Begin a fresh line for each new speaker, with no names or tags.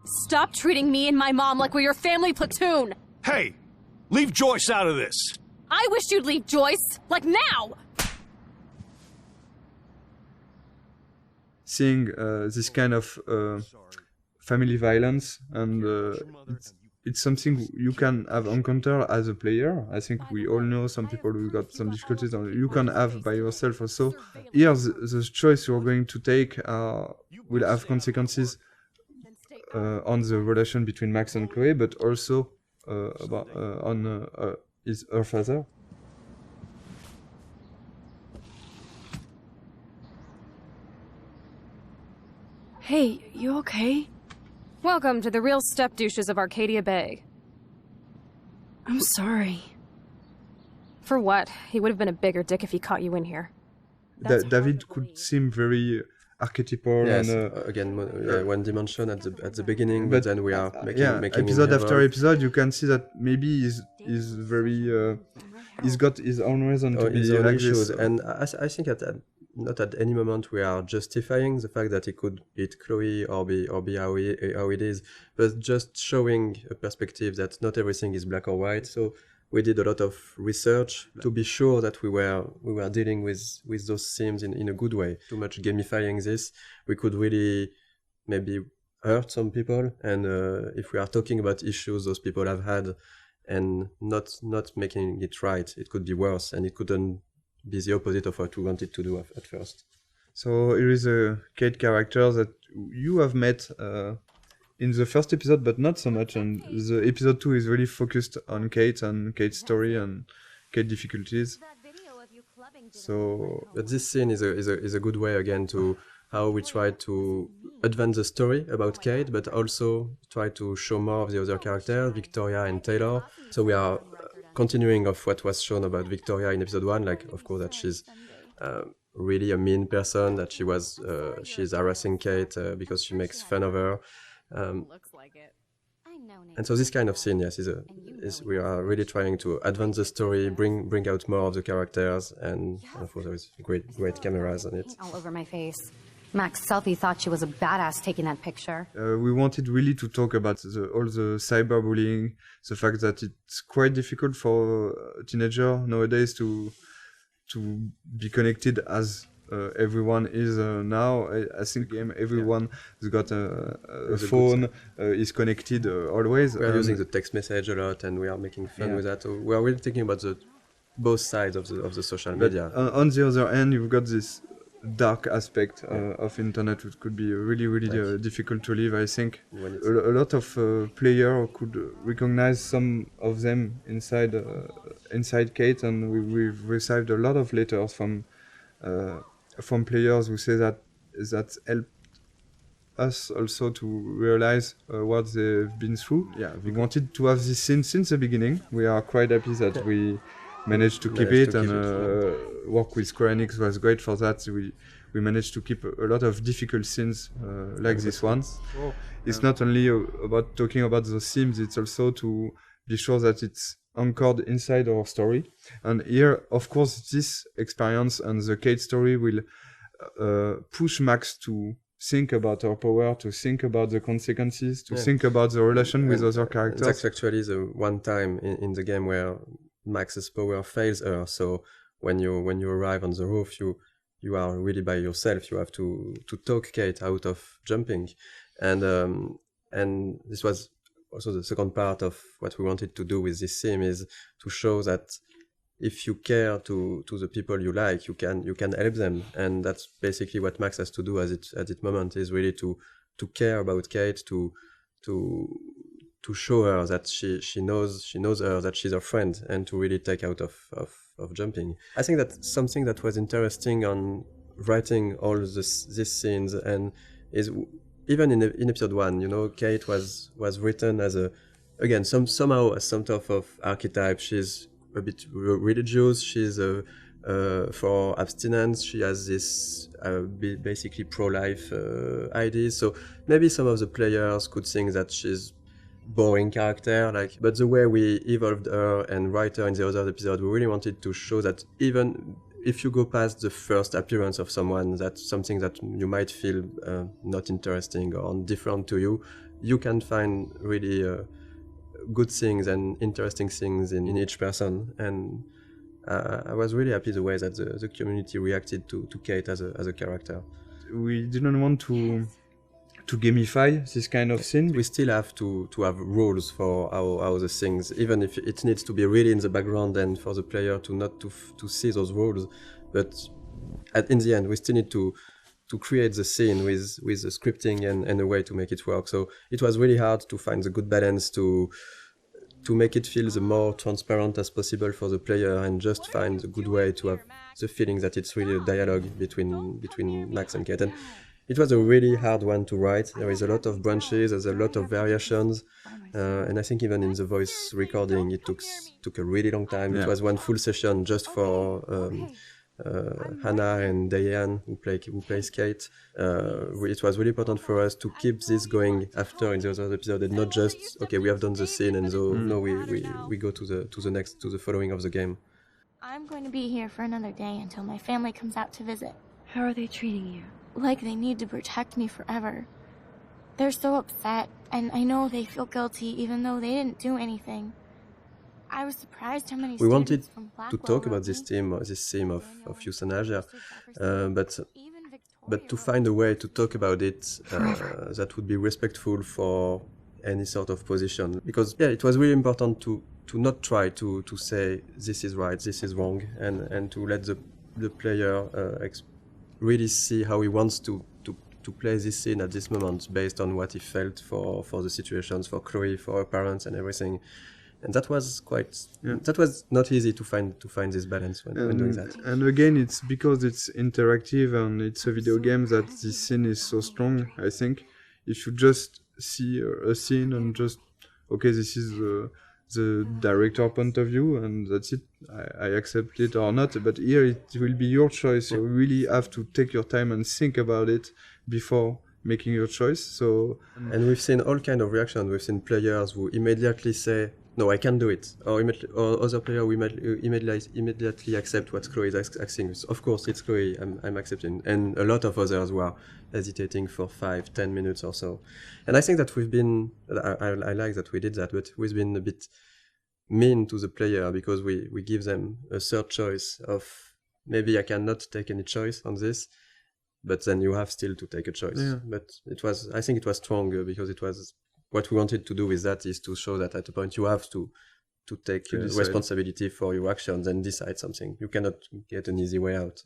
Stop treating me and my mom like we're your family platoon!
Hey! Leave Joyce out of this!
I wish you'd leave Joyce! Like now!
Seeing this kind of family violence, and it's something you can have encountered as a player. I think we all know some people who got some difficulties, and you can have by yourself also. Here, the choice you're going to take will have consequences on the relation between Max and Chloe, but also on her father.
Hey, you okay? Welcome to the real step douches of Arcadia Bay. I'm sorry. For what? He would have been a bigger dick if he caught you in here.
David could seem very archetypal.
Yes,
and,
again, one dimension at the beginning, but then we are making
episode
him
after episode, you can see that maybe he's very he's got his own reason to be
his own
like
issues,
this.
and I think not at any moment we are justifying the fact that he could hit Chloe or be how it is, but just showing a perspective that not everything is black or white. So we did a lot of research to be sure that we were dealing with those themes in a good way. Too much gamifying this, we could really maybe hurt some people, and if we are talking about issues those people have had and not making it right, it could be worse, and it couldn't be the opposite of what we wanted to do at first.
So here is a Kate character that you have met in the first episode, but not so much. And the episode 2 is really focused on Kate and Kate's story and Kate's difficulties. So,
but this scene is a good way again to how we try to advance the story about Kate, but also try to show more of the other characters, Victoria and Taylor. So we are continuing of what was shown about Victoria in episode 1, like of course that she's really a mean person, that she's harassing Kate because she makes fun of her. And so this kind of scene, yes, is we are really trying to advance the story, bring out more of the characters, and of course there is great cameras on it.
All over my face. Max Selfie thought she was a badass taking that picture.
We wanted really to talk about all the cyberbullying, the fact that it's quite difficult for a teenager nowadays to be connected as everyone is now. I think everyone has got a phone, is connected always.
We are using the text message a lot, and we are making fun with that. So we are really thinking about both sides of the social media.
On the other hand, you've got this dark aspect of internet, which could be really difficult to live. I think a lot of players could recognize some of them inside Kate, and we've received a lot of letters from players who say that helped us also to realize what they've been through. Yeah, we wanted to have this scene since the beginning. We are quite happy that we managed to keep it, and work with Square Enix was great for that. We managed to keep a lot of difficult scenes like this one. It's not only about talking about those themes, it's also to be sure that it's anchored inside our story. And here, of course, this experience and the Kate story will push Max to think about her power, to think about the consequences, to think about the relation with other characters.
That's actually the one time in the game where Max's power fails her. So when you arrive on the roof, you are really by yourself. You have to talk Kate out of jumping, and this was also the second part of what we wanted to do with this theme, is to show that if you care to the people you like, you can help them, and that's basically what Max has to do at this moment, is really to care about Kate, to show her that she knows her, that she's her friend, and to really take out of jumping. I think that's something that was interesting on writing all these scenes, and is even in episode 1, Kate was written as somehow as some type of archetype. She's a bit religious. She's for abstinence. She has this basically pro-life ideas. So maybe some of the players could think that she's boring character, but the way we evolved her and write her in the other episode, we really wanted to show that even if you go past the first appearance of someone, that's something that you might feel not interesting or different to you, you can find really good things and interesting things in each person. And I was really happy the way that the community reacted to Kate as a character.
We didn't want to gamify this kind of thing.
We still have to have rules for how the things, even if it needs to be really in the background and for the player to not to see those rules. But in the end, we still need to create the scene with the scripting and a way to make it work. So it was really hard to find the good balance to make it feel the more transparent as possible for the player and just find a good way to have the feeling that it's really a dialogue between Max and Kate. And it was a really hard one to write. There is a lot of branches, there's a lot of variations, and I think even in the voice recording it took a really long time. It was one full session just for Hannah and Diane who plays Kate. It was really important for us to keep this going after in the other episode and not just okay, we have done the scene and so no, we go to the following of the game.
I'm going to be here for another day until my family comes out to visit.
How are they treating you?
Like they need to protect me forever. They're so upset, and I know they feel guilty even though they didn't do anything. I was surprised how many
we wanted
from
to talk about this theme of euthanasia, but to find a way to talk about it that would be respectful for any sort of position. Because it was really important to not try to say this is right, this is wrong, and to let the player really see how he wants to play this scene at this moment based on what he felt for the situations, for Chloe, for her parents and everything. And that was that was not easy to find this balance when doing that.
And again, it's because it's interactive and it's a video game that this scene is so strong. I think if you just see a scene and just okay, this is the director point of view and that's it, I accept it or not. But here it will be your choice. You really have to take your time and think about it before making your choice. So
and we've seen all kind of reactions. We've seen players who immediately say, no, I can't do it. Or other players who immediately accept what Chloe is asking. Of course, it's Chloe, I'm accepting. And a lot of others who are hesitating for 5-10 minutes or so. And I think that we've been, I like that we did that, but we've been a bit mean to the player because we give them a third choice of maybe I cannot take any choice on this, but then you have still to take a choice. Yeah. But I think it was stronger because it was, what we wanted to do with that is to show that at a point you have to take responsibility for your actions and decide something. You cannot get an easy way out.